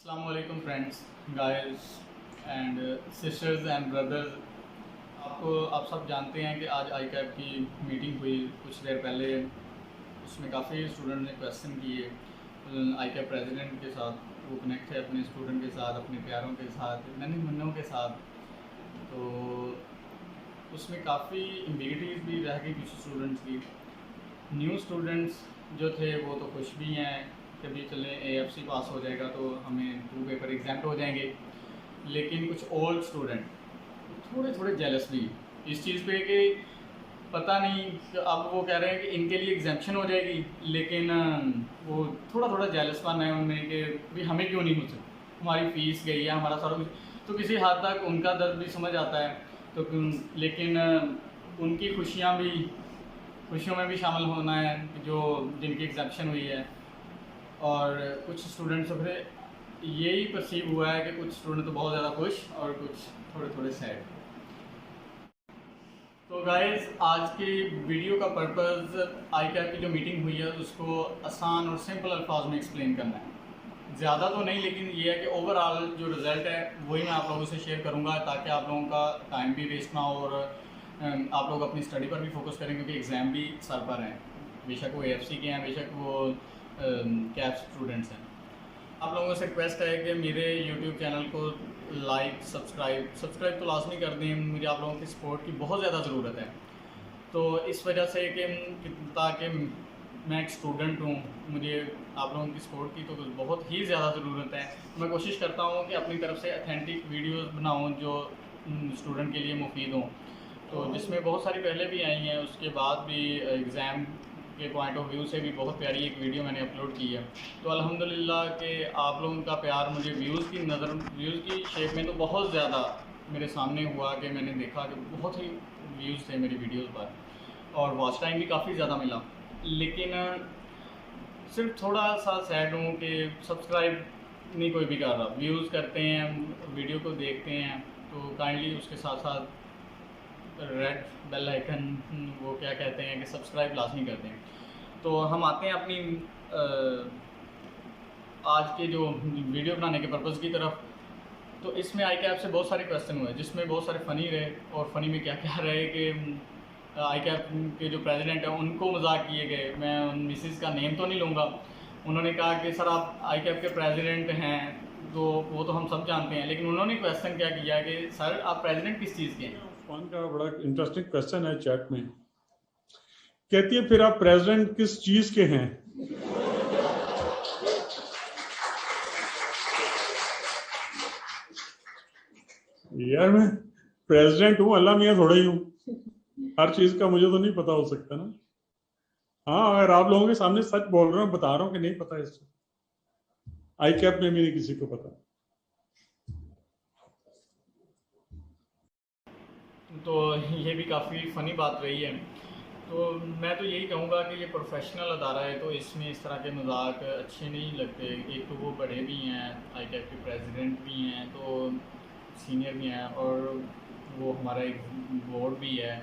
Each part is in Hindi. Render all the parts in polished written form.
Assalamualaikum friends, guys and sisters and brothers। आप सब जानते हैं कि आज आई कैप की मीटिंग हुई कुछ देर पहले। उसमें काफ़ी स्टूडेंट ने क्वेश्चन किए आई कैप प्रेसिडेंट के साथ। वो कनेक्ट है अपने स्टूडेंट के साथ, अपने प्यारों के साथ, नन्ही मुन्नों के साथ। तो उसमें काफ़ी एम्बिगिटीज़ भी रह गई कुछ स्टूडेंट्स की। न्यू स्टूडेंट्स जो थे वो तो खुश भी हैं कि भी चले AFC पास हो जाएगा तो हमें 2 पेपर एग्जाम हो जाएंगे। लेकिन कुछ ओल्ड स्टूडेंट थोड़े जेलस भी इस चीज़ पे कि पता नहीं अब वो कह रहे हैं कि इनके लिए एग्जाम्पशन हो जाएगी, लेकिन वो थोड़ा जेलसपन है उनमें कि भी हमें क्यों नहीं मिल सकती, हमारी फ़ीस गई है, हमारा सारा कुछ। तो किसी हद तक उनका दर्द भी समझ आता है। तो लेकिन उनकी खुशियों में भी शामिल होना है जो जिनकी एग्जाम्पशन हुई है। और कुछ स्टूडेंट्स को फिर यही परसीव हुआ है कि कुछ स्टूडेंट तो बहुत ज़्यादा खुश और कुछ थोड़े सैड। तो गाइस, आज की वीडियो का पर्पज़ आई कैप की जो मीटिंग हुई है उसको आसान और सिंपल अल्फाज में एक्सप्लेन करना है। ज़्यादा तो नहीं, लेकिन ये है कि ओवरऑल जो रिज़ल्ट है वही मैं आप लोगों से शेयर करूँगा ताकि आप लोगों का टाइम भी वेस्ट ना हो और आप लोग अपनी स्टडी पर भी फोकस करें, क्योंकि एग्ज़ाम भी सर पर हैं। बेशक वो AFC के हैं, बेशक वो कैप स्टूडेंट्स हैं। आप लोगों से रिक्वेस्ट है कि मेरे YouTube चैनल को लाइक सब्सक्राइब तो लाजमी कर दें। मुझे आप लोगों की सपोर्ट की बहुत ज़्यादा ज़रूरत है। तो इस वजह से कि ताकि मैं एक स्टूडेंट हूँ, मुझे आप लोगों की सपोर्ट की तो बहुत ही ज़्यादा ज़रूरत है। मैं कोशिश करता हूँ कि अपनी तरफ से ऑथेंटिक वीडियोस बनाऊँ जो स्टूडेंट के लिए मुफीद हों। तो जिसमें बहुत सारी पहले भी आई हैं, उसके बाद भी एग्ज़ाम के पॉइंट ऑफ व्यू से भी बहुत प्यारी एक वीडियो मैंने अपलोड की है। तो अल्हम्दुलिल्लाह कि आप लोगों का प्यार मुझे व्यूज़ की शेप में तो बहुत ज़्यादा मेरे सामने हुआ कि मैंने देखा कि बहुत ही व्यूज़ थे मेरी वीडियोज़ पर और वॉच टाइम भी काफ़ी ज़्यादा मिला। लेकिन सिर्फ थोड़ा सा सैड हूँ कि सब्सक्राइब नहीं कोई भी कर रहा। व्यूज़ करते हैं, वीडियो को देखते हैं, तो काइंडली उसके साथ साथ रेड बेल आइकन वो क्या कहते हैं कि सब्सक्राइब लाजमी करते हैं। तो हम आते हैं अपनी आज के जो वीडियो बनाने के पर्पज़ की तरफ। तो इसमें आई कैप से बहुत सारे क्वेश्चन हुए जिसमें बहुत सारे फ़नी रहे, और फ़नी में क्या रहे कि आई कैप के जो प्रेसिडेंट हैं उनको मजाक किए गए। मैं उन मिसिस का नेम तो नहीं लूँगा। उन्होंने कहा कि सर आप आई कैप के प्रेसिडेंट हैं, तो वो तो हम सब जानते हैं, लेकिन उन्होंने क्वेश्चन क्या किया कि सर आप प्रेसिडेंट किस चीज़ के हैं। उस्मान का बड़ा इंटरेस्टिंग क्वेश्चन है चैट में। कहती है फिर आप प्रेसिडेंट किस चीज के हैं? यार मैं प्रेसिडेंट हूँ, अल्लाह मियाँ थोड़ा ही हूँ। हर चीज का मुझे तो नहीं पता हो सकता ना। हाँ, अगर आप लोगों के सामने सच बोल रहा हूँ, बता रहा हूँ कि नहीं पता इससे। आई कैप में भी नहीं किसी को पता। तो ये भी काफ़ी फ़नी बात रही है। तो मैं तो यही कहूँगा कि ये प्रोफेशनल अदारा है, तो इसमें इस तरह के मजाक अच्छे नहीं लगते। एक तो वो बड़े भी हैं, आई कैप के प्रेसिडेंट भी हैं, तो सीनियर भी हैं, और वो हमारा एक बोर्ड भी है।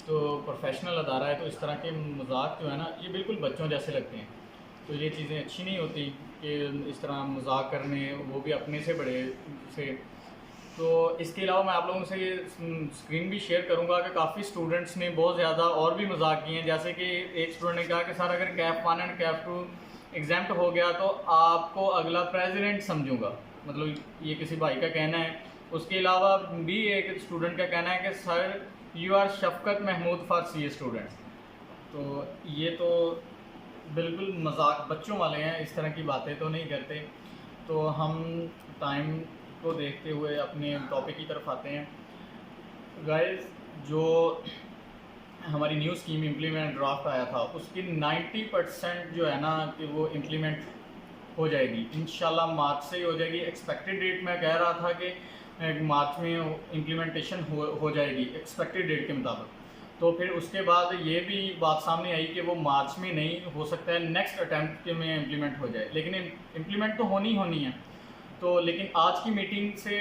तो प्रोफेशनल अदारा है, तो इस तरह के मजाक जो है ना ये बिल्कुल बच्चों जैसे लगते हैं। तो ये चीज़ें अच्छी नहीं होती कि इस तरह मजाक करने, वो भी अपने से बड़े से। तो इसके अलावा मैं आप लोगों से ये स्क्रीन भी शेयर करूंगा कि काफ़ी स्टूडेंट्स ने बहुत ज़्यादा और भी मजाक किए हैं। जैसे कि एक स्टूडेंट ने कहा कि सर अगर कैप 1 एंड कैप 2 एग्जाम्प्ट हो गया तो आपको अगला प्रेसिडेंट समझूंगा। मतलब ये किसी भाई का कहना है। उसके अलावा भी एक स्टूडेंट का कहना है कि sir you are Shafqat Mahmood for CA students. तो ये तो बिल्कुल मजाक बच्चों वाले हैं, इस तरह की बातें तो नहीं करते। तो हम टाइम को देखते हुए अपने टॉपिक की तरफ आते हैं। गाइस, जो हमारी न्यू स्कीम इम्प्लीमेंट ड्राफ्ट आया था उसकी 90% जो है ना कि वो इम्प्लीमेंट हो जाएगी इंशाल्लाह। मार्च से ही हो जाएगी। एक्सपेक्टेड डेट मैं कह रहा था कि मार्च में इम्प्लीमेंटेशन हो जाएगी एक्सपेक्टेड डेट के मुताबिक। तो फिर उसके बाद ये भी बात सामने आई कि वो मार्च में नहीं हो सकता है, नेक्स्ट अटैम्प्ट के में इम्प्लीमेंट हो जाए, लेकिन इम्प्लीमेंट तो होनी है। तो लेकिन आज की मीटिंग से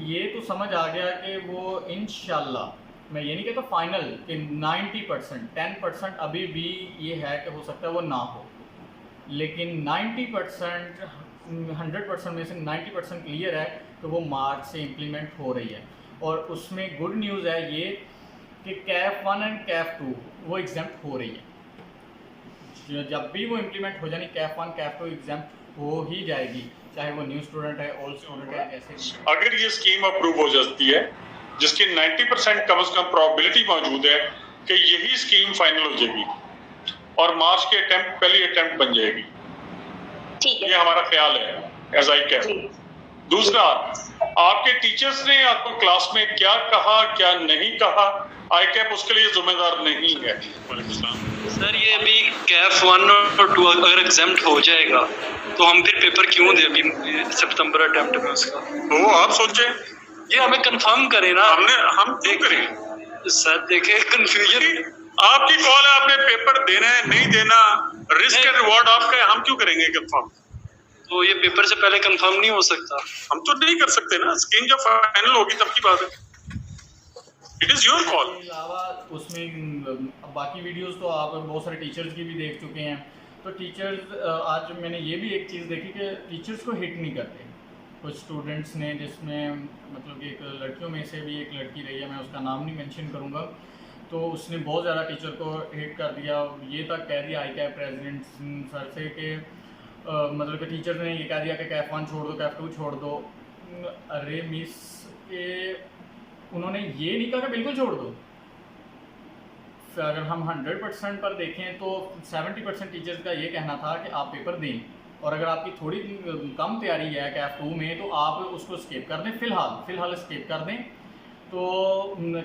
ये तो समझ आ गया कि वो इंशाल्लाह, मैं ये नहीं कहता फाइनल कि 90%, 10% अभी भी ये है कि हो सकता है वो ना हो, लेकिन 90% 100% में से 90% क्लियर है कि वो मार्च से इम्प्लीमेंट हो रही है। और उसमें गुड न्यूज़ है ये कि कैफ 1 एंड कैफ 2 वो एग्जाम्प्ट हो रही है। जब भी वो इम्प्लीमेंट हो जानी कैफ 1 कैफ 2 एग्जाम्प्ट हो ही जाएगी, चाहे वो न्यू स्टूडेंट है, ओल्ड स्टूडेंट है, जैसे अगर ये स्कीम अप्रूव हो जाती है जिसकी 90% कम से कम प्रोबेबिलिटी मौजूद है कि यही स्कीम फाइनल हो जाएगी और मार्च के अटेम्प्ट पहली अटेम्प्ट बन जाएगी, ठीक है, ये हमारा ख्याल है एज आई कैप। दूसरा, आपके टीचर्स ने आपको क्लास में क्या कहा क्या नहीं कहा, आई कैप उसके लिए जिम्मेदार नहीं है। सर ये अभी कैफ 1 और 2 अगर एग्जाम्प्ट हो जाएगा तो हम फिर पेपर क्यों दें अभी सितंबर अटेम्प्ट में उसका? तो आप सोचे, ये हमें कंफर्म करें ना। हम क्यों करें सर देखे कंफ्यूजन आपकी कॉल है, आपने पेपर देना है नहीं देना, रिस्क एंड रिवॉर्ड आपका है, हम क्यों करेंगे कंफर्म? तो ये पेपर से पहले कंफर्म नहीं हो सकता? हम तो नहीं कर सकते ना, स्कीम जब फाइनल होगी तब की बात है, इट इज योर कॉल। इसके अलावा उसमें बाकी वीडियोस तो आप बहुत सारे टीचर्स की भी देख चुके हैं। तो टीचर्स आज मैंने ये भी एक चीज़ देखी कि टीचर्स को हिट नहीं करते कुछ स्टूडेंट्स ने, जिसमें मतलब कि एक लड़कियों में से भी एक लड़की रही है, मैं उसका नाम नहीं मेंशन करूँगा, तो उसने बहुत ज़्यादा टीचर को हिट कर दिया। ये तक कह दिया आई कैप प्रेसिडेंट सर से कि मतलब कि टीचर ने ये कह दिया कि कैफ 1 छोड़ दो कैफ 2 छोड़ दो। अरे मिस के उन्होंने ये नहीं कहा कि बिल्कुल छोड़ दो। अगर हम 100% पर देखें तो 70% टीचर्स का ये कहना था कि आप पेपर दें, और अगर आपकी थोड़ी कम तैयारी है कैफ 2 में तो आप उसको स्किप कर दें, फ़िलहाल स्किप कर दें। तो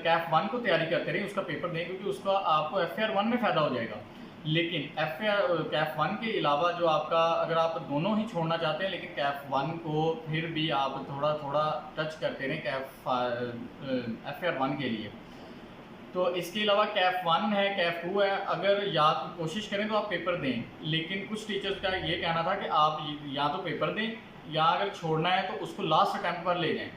कैफ 1 को तैयारी करते रहिए, उसका पेपर दें, क्योंकि उसका आपको FAR 1 में फ़ायदा हो जाएगा। लेकिन कैफ 1 के अलावा जो आपका, अगर आप दोनों ही छोड़ना चाहते हैं लेकिन कैफ 1 को फिर भी आप थोड़ा थोड़ा टच करते रहें FAR 1 के लिए। तो इसके अलावा कैफ 1 है कैफ 2 है, अगर या कोशिश करें तो आप पेपर दें। लेकिन कुछ टीचर्स का ये कहना था कि आप या तो पेपर दें या अगर छोड़ना है तो उसको लास्ट अटैम्प्ट पर ले जाएं।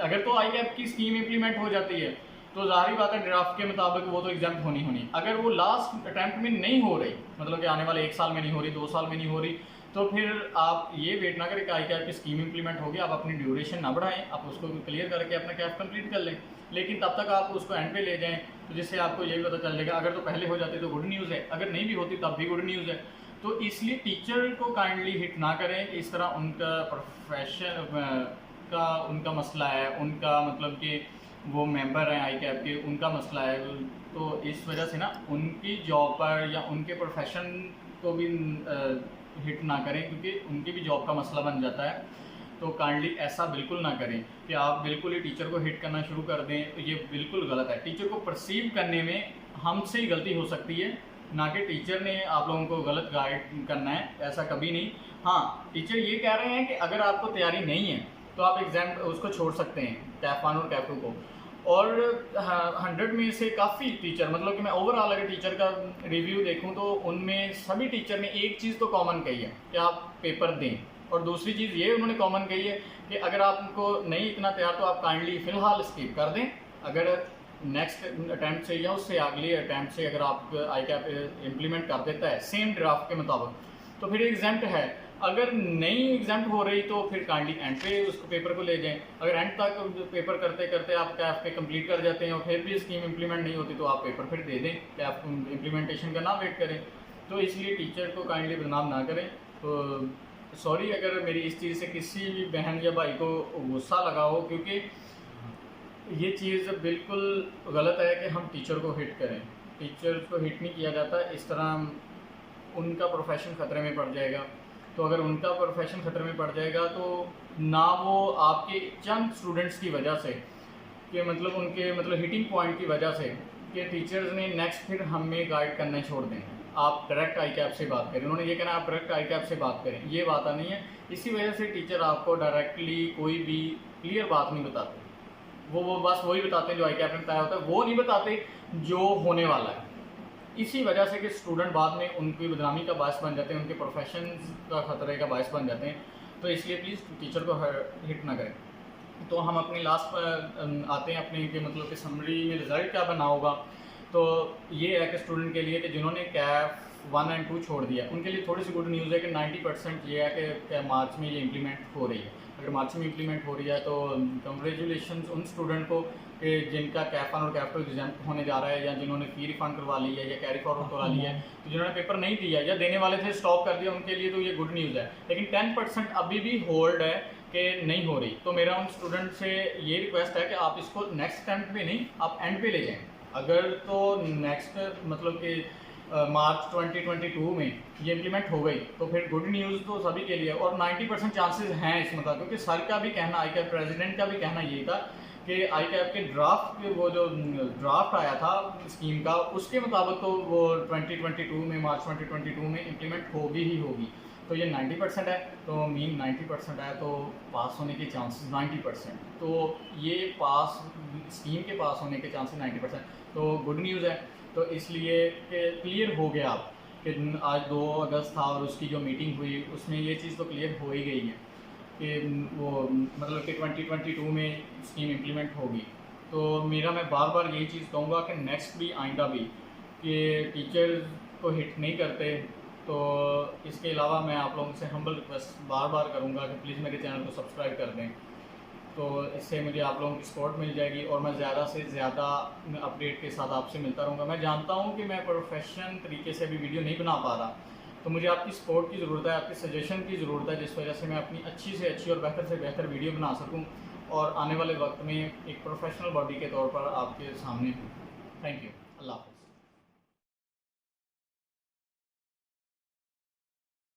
अगर तो आई कैप की स्कीम इम्प्लीमेंट हो जाती है तो ज़ाहिर बात है ड्राफ्ट के मुताबिक वो तो एग्जाम होनी। अगर वो लास्ट अटैम्प्ट में नहीं हो रही, मतलब कि आने वाले 1 साल में नहीं हो रही, 2 साल में नहीं हो रही, तो फिर आप ये वेट ना करें कि आई कैप की स्कीम इम्प्लीमेंट होगी, आप अपनी ड्यूरेशन ना बढ़ाएं, आप उसको क्लियर करके अपना कैप कंप्लीट कर लें। लेकिन तब तक आप उसको एंड पे ले जाएं, तो जिससे आपको ये भी पता चल जाएगा। अगर तो पहले हो जाती तो गुड न्यूज़ है, अगर नहीं भी होती तब भी गुड न्यूज़ है। तो इसलिए टीचर को काइंडली हिट ना करें, इस तरह उनका प्रोफेशन का उनका मसला है, उनका मतलब कि वो मेंबर हैं आई कैप के, उनका मसला है। तो इस वजह से ना उनकी जॉब पर या उनके प्रोफेशन को भी हिट ना करें, क्योंकि उनकी भी जॉब का मसला बन जाता है। तो काइंडली ऐसा बिल्कुल ना करें कि आप बिल्कुल ही टीचर को हिट करना शुरू कर दें, तो ये बिल्कुल गलत है। टीचर को परसीव करने में हमसे ही गलती हो सकती है, ना कि टीचर ने आप लोगों को गलत गाइड करना है, ऐसा कभी नहीं। हाँ, टीचर ये कह रहे हैं कि अगर आपको तैयारी नहीं है तो आप एग्ज़ाम उसको छोड़ सकते हैं, कैफ 1 और कैफ 2 को। और 100 में से काफ़ी टीचर, मतलब कि मैं ओवरऑल अगर टीचर का रिव्यू देखूं तो उनमें सभी टीचर ने एक चीज़ तो कॉमन कही है कि आप पेपर दें, और दूसरी चीज़ ये उन्होंने कॉमन कही है कि अगर आपको नहीं इतना तैयार तो आप काइंडली फ़िलहाल स्किप कर दें। अगर नेक्स्ट अटैम्प्ट से या उससे अगले अटैम्प्ट से अगर आप आई कैप इम्प्लीमेंट कर देता है सेम ड्राफ्ट के मुताबिक तो फिर एग्जाम्प्ट है। अगर नहीं एग्जाम्प्ट हो रही तो फिर काइंडली एंड पे उसको पेपर को ले जाएं। अगर एंड तक पेपर करते करते आप कैफ पे कंप्लीट कर जाते हैं और फिर भी स्कीम इम्प्लीमेंट नहीं होती तो आप पेपर फिर दे दें, कैफ इम्प्लीमेंटेशन का ना वेट करें। तो इसलिए टीचर को काइंडली बदनाम ना करें। तो सॉरी अगर मेरी इस चीज़ से किसी भी बहन या भाई को गुस्सा लगा हो, क्योंकि ये चीज़ बिल्कुल गलत है कि हम टीचर को हिट करें। टीचर को हिट नहीं किया जाता, इस तरह उनका प्रोफेशन ख़तरे में पड़ जाएगा। तो अगर उनका प्रोफेशन ख़तरे में पड़ जाएगा तो ना वो आपके चंद स्टूडेंट्स की वजह से कि मतलब उनके मतलब हिटिंग पॉइंट की वजह से कि टीचर्स ने नेक्स्ट फिर हमें गाइड करना छोड़ दें, आप डायरेक्ट आई कैप से बात करें। उन्होंने ये कहना आप डायरेक्ट आई कैप से बात करें, ये बात नहीं है। इसी वजह से टीचर आपको डायरेक्टली कोई भी क्लियर बात नहीं बताते, वो बस वही बताते हैं जो आई कैप ने बताया होता है, वो नहीं बताते जो होने वाला है। इसी वजह से कि स्टूडेंट बाद में उनकी बदनामी का बायस बन जाते हैं, उनके प्रोफेशन का ख़तरे का बायस बन जाते हैं। तो इसलिए प्लीज़ टीचर को हिट ना करें। तो हम अपने लास्ट पर आते हैं अपने के मतलब कि समरी में रिज़ल्ट क्या बना होगा। तो ये है कि स्टूडेंट के लिए कि जिन्होंने कैफ 1 एंड 2 छोड़ दिया, उनके लिए थोड़ी सी गुड न्यूज़ है कि 90% ये है कि मार्च में ये इम्प्लीमेंट हो रही है। अगर मार्च में इम्प्लीमेंट हो रही है तो कंग्रेचुलेशंस उन स्टूडेंट को कि जिनका कैप 1 और कैप 2 एग्जाम होने जा रहा है, या जिन्होंने फ़ी रिफंड करवा ली है या कैरी फॉरवर्ड करवा ली है, तो जिन्होंने पेपर नहीं दिया या देने वाले थे स्टॉप कर दिया, उनके लिए तो ये गुड न्यूज़ है। लेकिन 10% अभी भी होल्ड है कि नहीं हो रही। तो मेरा उन स्टूडेंट से ये रिक्वेस्ट है कि आप इसको नेक्स्ट अटेम्प्ट पे नहीं, आप एंड पे ले जाएँ। अगर तो नेक्स्ट मतलब कि मार्च 2022 में ये इम्प्लीमेंट हो गई तो फिर गुड न्यूज़ तो सभी के लिए, और 90% चांसेस हैं इस मतलब, क्योंकि सर का भी कहना, आई कैप प्रेसिडेंट का भी कहना यही था कि आई कैप के ड्राफ्ट के वो जो ड्राफ्ट आया था स्कीम का, उसके मुताबिक तो वो 2022 में, मार्च 2022 में इम्प्लीमेंट होगी ही होगी। तो ये 90% है, तो मीन 90% है तो पास होने के चांसेस 90%, तो ये पास स्कीम के पास होने के चांसेस 90%, तो गुड न्यूज़ है। तो इसलिए कि क्लियर हो गया आप कि आज 2 अगस्त था और उसकी जो मीटिंग हुई उसमें ये चीज़ तो क्लियर हो ही गई है कि वो मतलब कि 2022 में स्कीम इम्प्लीमेंट होगी। तो मेरा मैं बार बार यही चीज़ कहूँगा कि नेक्स्ट भी आइंदा भी कि टीचर को हिट नहीं करते। तो इसके अलावा मैं आप लोगों से हम्बल रिक्वेस्ट बार बार करूँगा कि प्लीज़ मेरे चैनल को सब्सक्राइब कर दें, तो इससे मुझे आप लोगों की सपोर्ट मिल जाएगी और मैं ज़्यादा से ज़्यादा अपडेट के साथ आपसे मिलता रहूँगा। मैं जानता हूँ कि मैं प्रोफेशनल तरीके से अभी वीडियो नहीं बना पा रहा, तो मुझे आपकी सपोर्ट की ज़रूरत है, आपके सजेशन की ज़रूरत है, जिस वजह से मैं अपनी अच्छी से अच्छी और बेहतर से बेहतर वीडियो बना सकूँ और आने वाले वक्त में एक प्रोफेशनल बॉडी के तौर पर आपके सामने हूँ। Thank you. अल्लाह हाफ़िज़।